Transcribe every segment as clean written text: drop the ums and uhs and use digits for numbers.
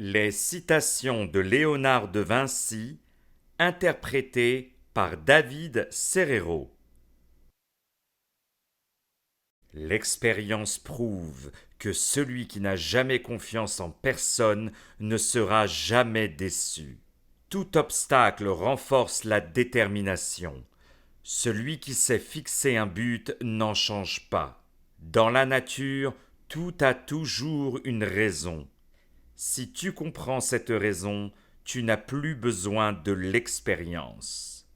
Les citations de Léonard de Vinci, interprétées par David Serrero. L'expérience prouve que celui qui n'a jamais confiance en personne ne sera jamais déçu. Tout obstacle renforce la détermination. Celui qui sait fixer un but n'en change pas. Dans la nature, tout a toujours une raison. Si tu comprends cette raison, tu n'as plus besoin de l'expérience.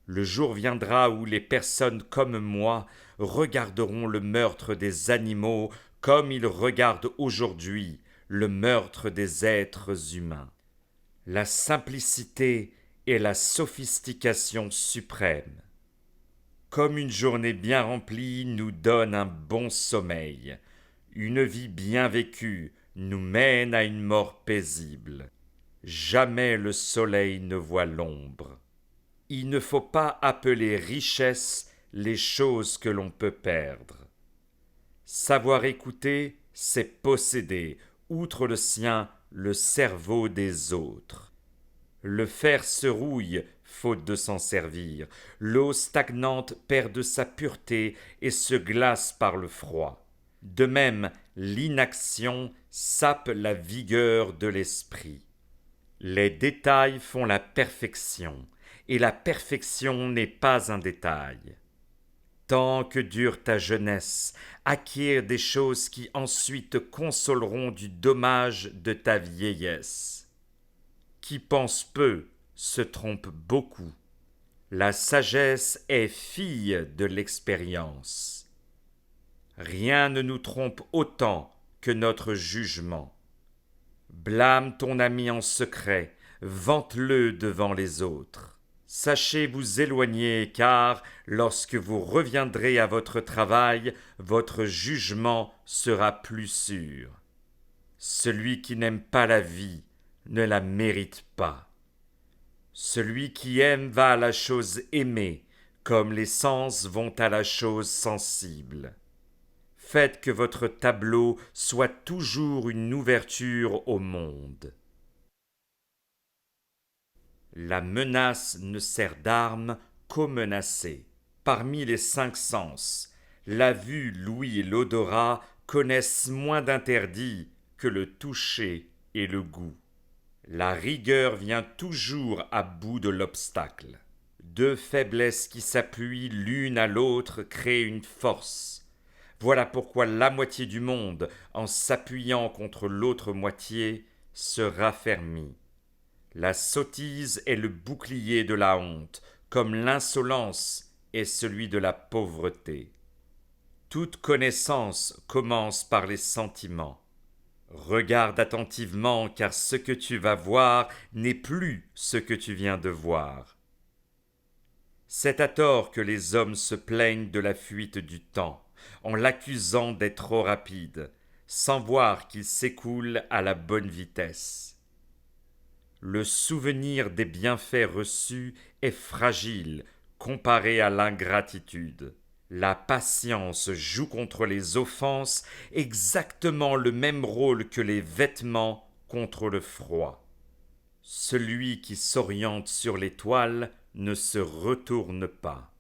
Le jour viendra où les personnes comme moi regarderont le meurtre des animaux comme ils regardent aujourd'hui le meurtre des êtres humains. La simplicité est la sophistication suprême. Comme une journée bien remplie nous donne un bon sommeil, une vie bien vécue nous mène à une mort paisible. Jamais le soleil ne voit l'ombre. Il ne faut pas appeler richesse les choses que l'on peut perdre. Savoir écouter, c'est posséder, outre le sien, le cerveau des autres. Le fer se rouille, faute de s'en servir. L'eau stagnante perd de sa pureté et se glace par le froid. De même, l'inaction sape la vigueur de l'esprit. Les détails font la perfection, et la perfection n'est pas un détail. Tant que dure ta jeunesse, acquiert des choses qui ensuite te consoleront du dommage de ta vieillesse. Qui pense peu se trompe beaucoup. La sagesse est fille de l'expérience. Rien ne nous trompe autant que notre jugement. Blâme ton ami en secret, vante-le devant les autres. Sachez vous éloigner, car lorsque vous reviendrez à votre travail, votre jugement sera plus sûr. Celui qui n'aime pas la vie ne la mérite pas. Celui qui aime va à la chose aimée, comme les sens vont à la chose sensible. Faites que votre tableau soit toujours une ouverture au monde. La menace ne sert d'arme qu'au menacé. Parmi les 5 sens, la vue, l'ouïe et l'odorat connaissent moins d'interdits que le toucher et le goût. La rigueur vient toujours à bout de l'obstacle. 2 faiblesses qui s'appuient l'une à l'autre créent une force. Voilà pourquoi la moitié du monde, en s'appuyant contre l'autre moitié, se raffermit. La sottise est le bouclier de la honte, comme l'insolence est celui de la pauvreté. Toute connaissance commence par les sentiments. Regarde attentivement, car ce que tu vas voir n'est plus ce que tu viens de voir. C'est à tort que les hommes se plaignent de la fuite du temps, en l'accusant d'être trop rapide, sans voir qu'il s'écoule à la bonne vitesse. Le souvenir des bienfaits reçus est fragile comparé à l'ingratitude. La patience joue contre les offenses exactement le même rôle que les vêtements contre le froid. Celui qui s'oriente sur l'étoile ne se retourne pas.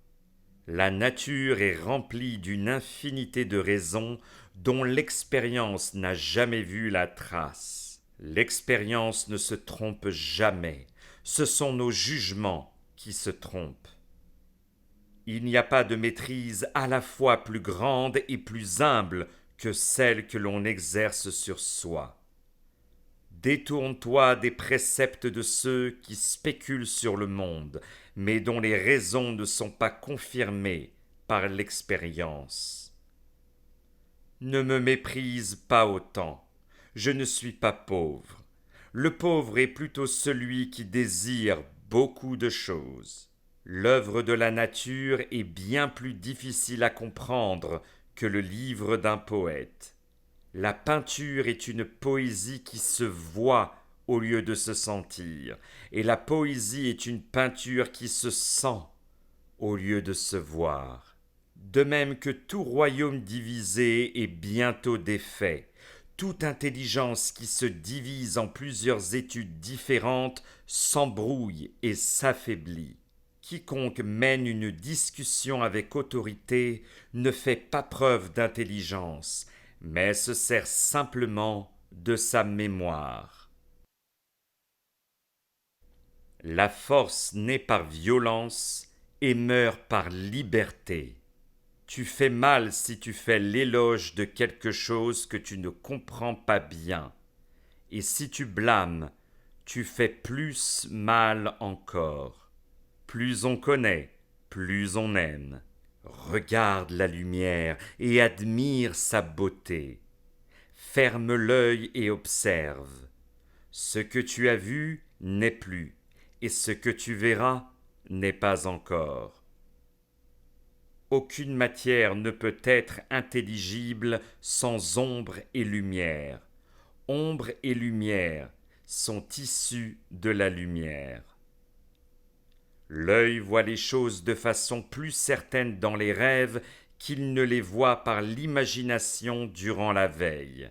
La nature est remplie d'une infinité de raisons dont l'expérience n'a jamais vu la trace. L'expérience ne se trompe jamais. Ce sont nos jugements qui se trompent. Il n'y a pas de maîtrise à la fois plus grande et plus humble que celle que l'on exerce sur soi. Détourne-toi des préceptes de ceux qui spéculent sur le monde, mais dont les raisons ne sont pas confirmées par l'expérience. Ne me méprise pas autant, je ne suis pas pauvre. Le pauvre est plutôt celui qui désire beaucoup de choses. L'œuvre de la nature est bien plus difficile à comprendre que le livre d'un poète. La peinture est une poésie qui se voit au lieu de se sentir, et la poésie est une peinture qui se sent au lieu de se voir. De même que tout royaume divisé est bientôt défait, Toute intelligence qui se divise en plusieurs études différentes s'embrouille et s'affaiblit. Quiconque mène une discussion avec autorité ne fait pas preuve d'intelligence, mais se sert simplement de sa mémoire. La force naît par violence et meurt par liberté. Tu fais mal si tu fais l'éloge de quelque chose que tu ne comprends pas bien. Et si tu blâmes, tu fais plus mal encore. Plus on connaît, plus on aime. Regarde la lumière et admire sa beauté. Ferme l'œil et observe. Ce que tu as vu n'est plus, et ce que tu verras n'est pas encore. Aucune matière ne peut être intelligible sans ombre et lumière. Ombre et lumière sont issus de la lumière. L'œil voit les choses de façon plus certaine dans les rêves qu'il ne les voit par l'imagination durant la veille.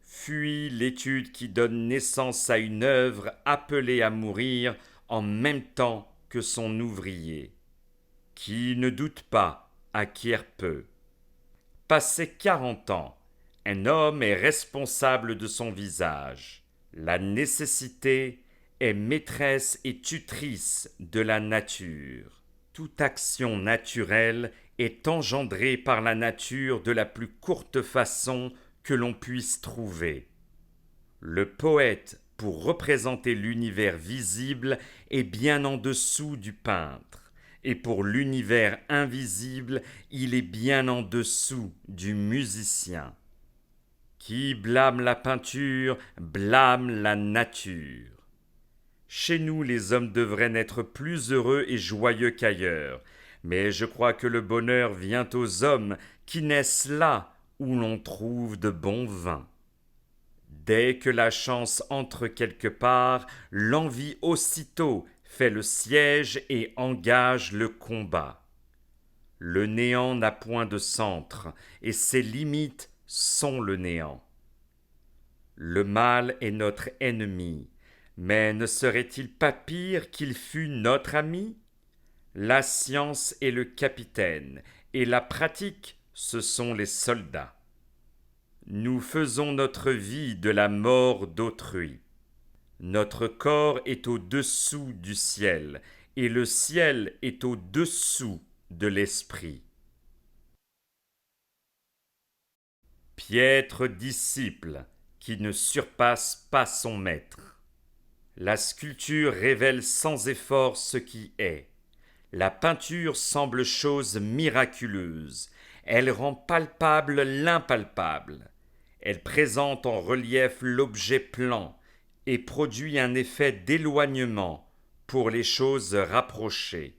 Fuis l'étude qui donne naissance à une œuvre appelée à mourir en même temps que son ouvrier. Qui ne doute pas acquiert peu. Passé 40 ans, un homme est responsable de son visage. La nécessité est maîtresse et tutrice de la nature. Toute action naturelle est engendrée par la nature de la plus courte façon que l'on puisse trouver. Le poète, pour représenter l'univers visible, est bien en dessous du peintre. Et pour l'univers invisible, il est bien en dessous du musicien. Qui blâme la peinture, blâme la nature. Chez nous, les hommes devraient n'être plus heureux et joyeux qu'ailleurs, mais je crois que le bonheur vient aux hommes qui naissent là où l'on trouve de bons vins. Dès que la chance entre quelque part, l'envie aussitôt fait le siège et engage le combat. Le néant n'a point de centre, et ses limites sont le néant. Le mal est notre ennemi, mais ne serait-il pas pire qu'il fût notre ami? La science est le capitaine, et la pratique, ce sont les soldats. Nous faisons notre vie de la mort d'autrui. Notre corps est au-dessous du ciel, et le ciel est au-dessous de l'esprit. Piètre disciple, qui ne surpasse pas son maître. La sculpture révèle sans effort ce qui est. La peinture semble chose miraculeuse. Elle rend palpable l'impalpable. Elle présente en relief l'objet plan et produit un effet d'éloignement pour les choses rapprochées.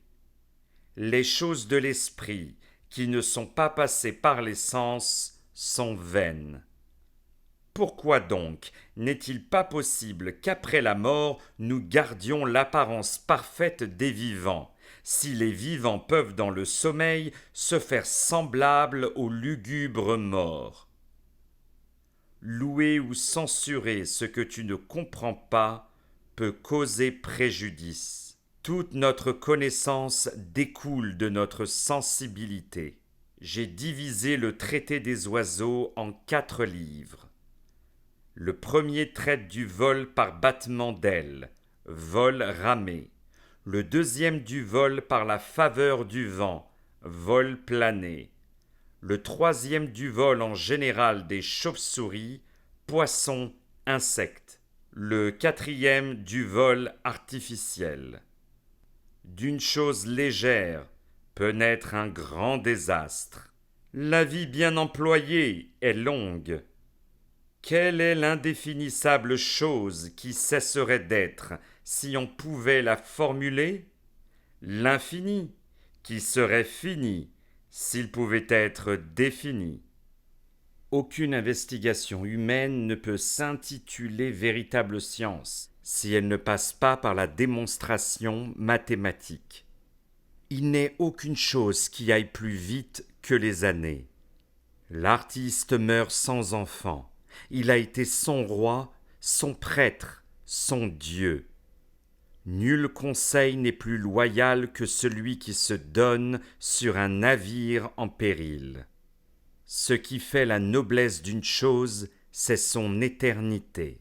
Les choses de l'esprit, qui ne sont pas passées par les sens, sont vaines. Pourquoi donc n'est-il pas possible qu'après la mort nous gardions l'apparence parfaite des vivants, si les vivants peuvent dans le sommeil se faire semblables aux lugubres morts? Louer ou censurer ce que tu ne comprends pas peut causer préjudice. Toute notre connaissance découle de notre sensibilité. J'ai divisé le traité des oiseaux en 4 livres. Le premier traite du vol par battement d'ailes, vol ramé. Le deuxième du vol par la faveur du vent, vol plané. Le troisième du vol en général des chauves-souris, poissons, insectes. Le quatrième du vol artificiel. D'une chose légère peut naître un grand désastre. La vie bien employée est longue. Quelle est l'indéfinissable chose qui cesserait d'être si on pouvait la formuler? L'infini, qui serait fini s'il pouvait être défini. Aucune investigation humaine ne peut s'intituler véritable science si elle ne passe pas par la démonstration mathématique. Il n'est aucune chose qui aille plus vite que les années. L'artiste meurt sans enfant, Il a été son roi, son prêtre, son Dieu. Nul conseil n'est plus loyal que celui qui se donne sur un navire en péril. Ce qui fait la noblesse d'une chose, c'est son éternité.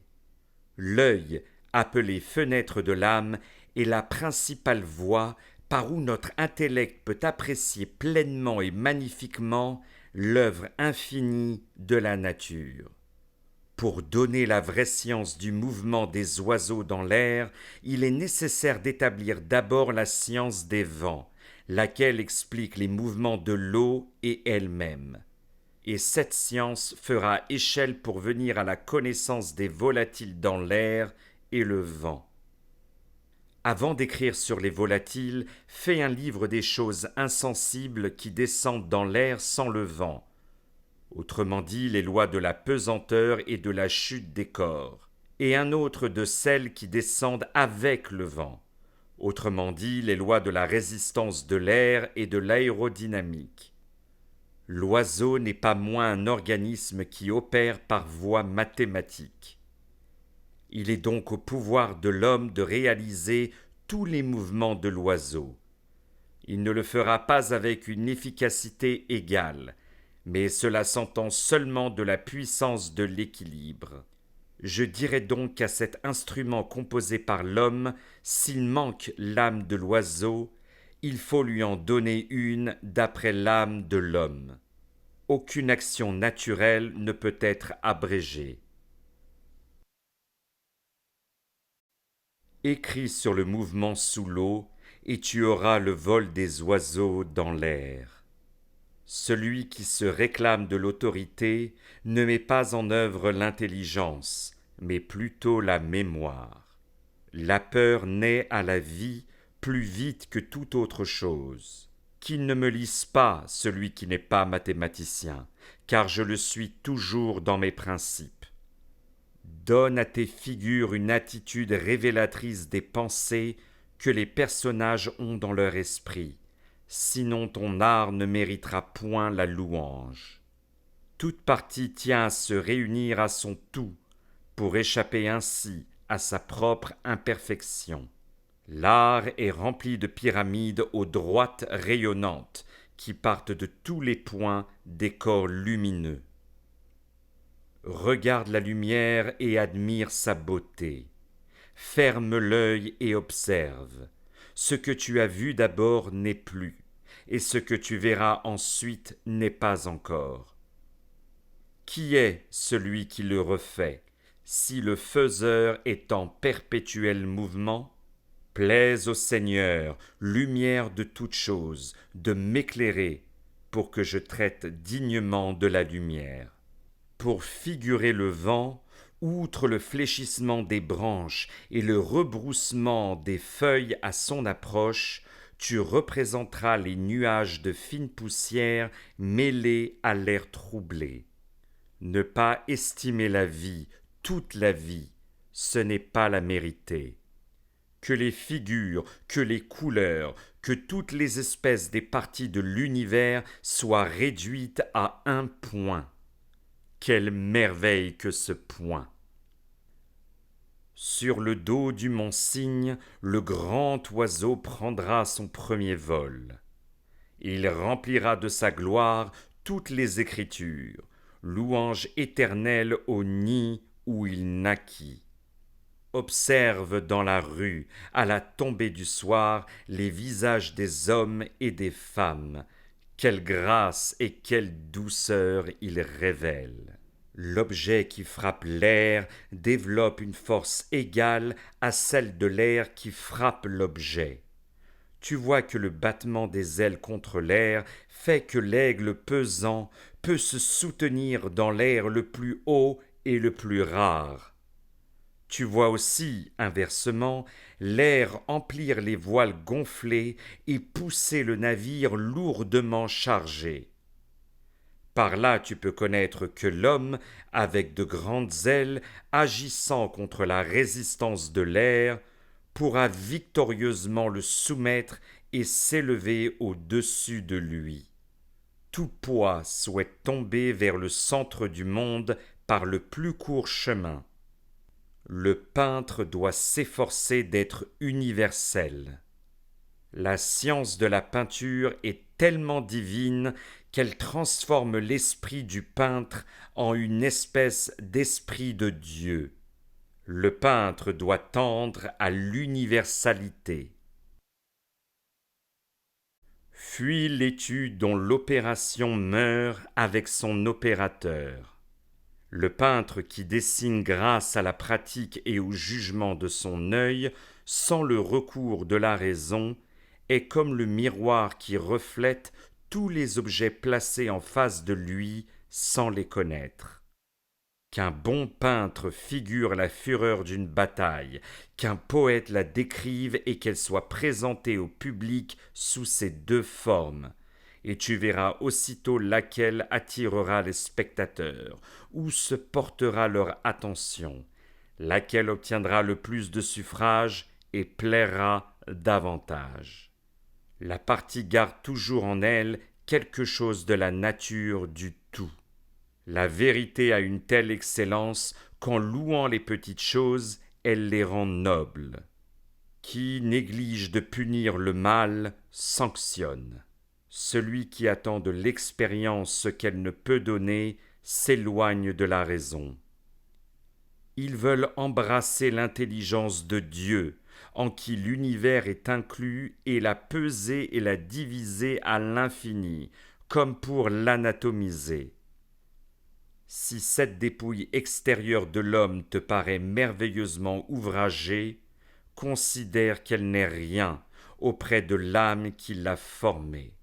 L'œil, appelé fenêtre de l'âme, est la principale voie par où notre intellect peut apprécier pleinement et magnifiquement l'œuvre infinie de la nature. Pour donner la vraie science du mouvement des oiseaux dans l'air, il est nécessaire d'établir d'abord la science des vents, laquelle explique les mouvements de l'eau et elle-même. Et cette science fera échelle pour venir à la connaissance des volatiles dans l'air et le vent. Avant d'écrire sur les volatiles, fais un livre des choses insensibles qui descendent dans l'air sans le vent. Autrement dit, les lois de la pesanteur et de la chute des corps, et un autre de celles qui descendent avec le vent. Autrement dit, les lois de la résistance de l'air et de l'aérodynamique. L'oiseau n'est pas moins un organisme qui opère par voie mathématique. Il est donc au pouvoir de l'homme de réaliser tous les mouvements de l'oiseau. Il ne le fera pas avec une efficacité égale, mais cela s'entend seulement de la puissance de l'équilibre. Je dirais donc qu'à cet instrument composé par l'homme, s'il manque l'âme de l'oiseau, il faut lui en donner une d'après l'âme de l'homme. Aucune action naturelle ne peut être abrégée. Écris sur le mouvement sous l'eau, et tu auras le vol des oiseaux dans l'air. Celui qui se réclame de l'autorité ne met pas en œuvre l'intelligence, mais plutôt la mémoire. La peur naît à la vie plus vite que toute autre chose. Qu'il ne me lise pas celui qui n'est pas mathématicien, car je le suis toujours dans mes principes. Donne à tes figures une attitude révélatrice des pensées que les personnages ont dans leur esprit, sinon ton art ne méritera point la louange. Toute partie tient à se réunir à son tout, pour échapper ainsi à sa propre imperfection. L'art est rempli de pyramides aux droites rayonnantes, qui partent de tous les points des corps lumineux. Regarde la lumière et admire sa beauté. Ferme l'œil et observe. Ce que tu as vu d'abord n'est plus, et ce que tu verras ensuite n'est pas encore. Qui est celui qui le refait, si le faiseur est en perpétuel mouvement? Plaise au Seigneur, lumière de toutes choses, de m'éclairer, pour que je traite dignement de la lumière. Pour figurer le vent, outre le fléchissement des branches et le rebroussement des feuilles à son approche, tu représenteras les nuages de fine poussière mêlés à l'air troublé. Ne pas estimer la vie, toute la vie, ce n'est pas la mériter. Que les figures, que les couleurs, que toutes les espèces des parties de l'univers soient réduites à un point. Quelle merveille que ce point! Sur le dos du mont Cygne, le grand oiseau prendra son premier vol. Il remplira de sa gloire toutes les Écritures, louange éternelle au nid où il naquit. Observe dans la rue, à la tombée du soir, les visages des hommes et des femmes. Quelle grâce et quelle douceur ils révèlent! L'objet qui frappe l'air développe une force égale à celle de l'air qui frappe l'objet. Tu vois que le battement des ailes contre l'air fait que l'aigle pesant peut se soutenir dans l'air le plus haut et le plus rare. Tu vois aussi, inversement, l'air emplir les voiles gonflées et pousser le navire lourdement chargé. Par là tu peux connaître que l'homme, avec de grandes ailes, agissant contre la résistance de l'air, pourra victorieusement le soumettre et s'élever au-dessus de lui. Tout poids souhaite tomber vers le centre du monde par le plus court chemin. Le peintre doit s'efforcer d'être universel. La science de la peinture est tellement divine qu'elle transforme l'esprit du peintre en une espèce d'esprit de Dieu. Le peintre doit tendre à l'universalité. Fuis l'étude dont l'opération meurt avec son opérateur. Le peintre qui dessine grâce à la pratique et au jugement de son œil, sans le recours de la raison, est comme le miroir qui reflète tous les objets placés en face de lui sans les connaître. Qu'un bon peintre figure la fureur d'une bataille, qu'un poète la décrive et qu'elle soit présentée au public sous ces deux formes, et tu verras aussitôt laquelle attirera les spectateurs, où se portera leur attention, laquelle obtiendra le plus de suffrages et plaira davantage. La partie garde toujours en elle quelque chose de la nature du tout. La vérité a une telle excellence qu'en louant les petites choses, elle les rend nobles. Qui néglige de punir le mal sanctionne. Celui qui attend de l'expérience ce qu'elle ne peut donner s'éloigne de la raison. Ils veulent embrasser l'intelligence de Dieu, en qui l'univers est inclus, et la peser et la diviser à l'infini, comme pour l'anatomiser. Si cette dépouille extérieure de l'homme te paraît merveilleusement ouvragée, considère qu'elle n'est rien auprès de l'âme qui l'a formée.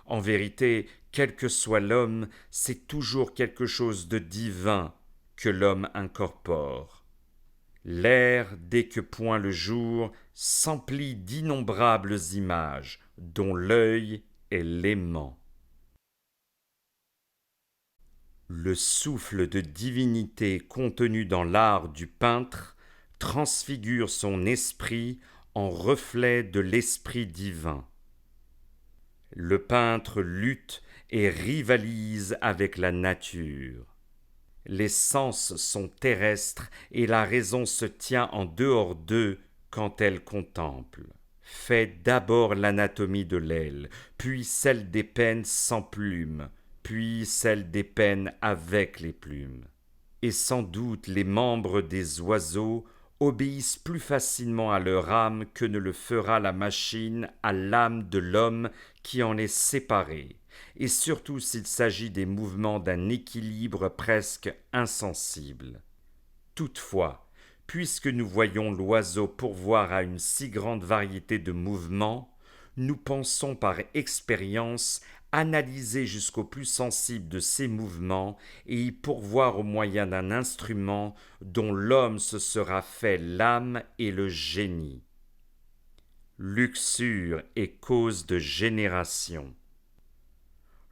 En vérité, quel que soit l'homme, c'est toujours quelque chose de divin que l'homme incorpore. L'air, dès que point le jour, s'emplit d'innombrables images, dont l'œil est l'aimant. Le souffle de divinité contenu dans l'art du peintre transfigure son esprit en reflet de l'esprit divin. Le peintre lutte et rivalise avec la nature. Les sens sont terrestres et la raison se tient en dehors d'eux quand elle contemple. Fais d'abord l'anatomie de l'aile, puis celle des pennes sans plumes, puis celle des pennes avec les plumes. Et sans doute les membres des oiseaux obéissent plus facilement à leur âme que ne le fera la machine à l'âme de l'homme qui en est séparée, et surtout s'il s'agit des mouvements d'un équilibre presque insensible. Toutefois, puisque nous voyons l'oiseau pourvoir à une si grande variété de mouvements, nous pensons par expérience analyser jusqu'au plus sensible de ces mouvements et y pourvoir au moyen d'un instrument dont l'homme se sera fait l'âme et le génie. Luxure est cause de génération.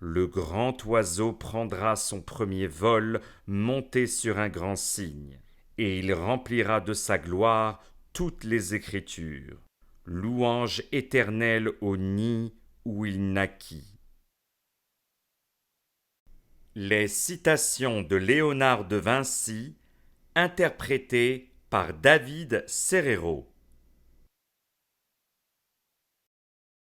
Le grand oiseau prendra son premier vol monté sur un grand cygne, et il remplira de sa gloire toutes les Écritures. Louange éternelle au nid où il naquit. Les citations de Léonard de Vinci, interprétées par David Serrero.